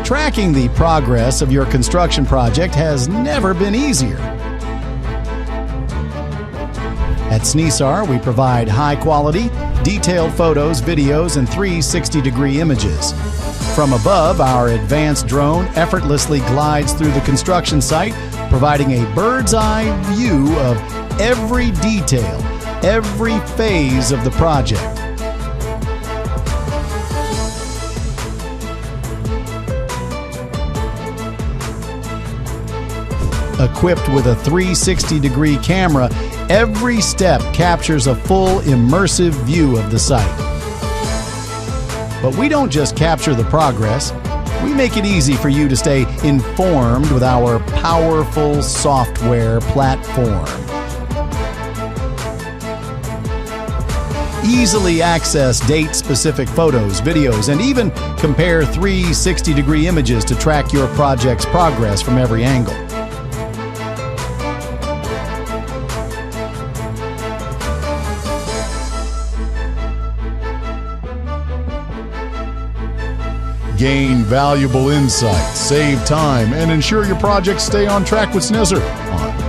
Tracking the progress of your construction project has never been easier. At Sneesar, we provide high-quality, detailed photos, videos, and 360-degree images. From above, our advanced drone effortlessly glides through the construction site, providing a bird's-eye view of every detail, every phase of the project. Equipped with a 360-degree camera, every step captures a full, immersive view of the site. But we don't just capture the progress, we make it easy for you to stay informed with our powerful software platform. Easily access date-specific photos, videos, and even compare 360-degree images to track your project's progress from every angle. Gain valuable insights, save time, and ensure your projects stay on track with Sneesar on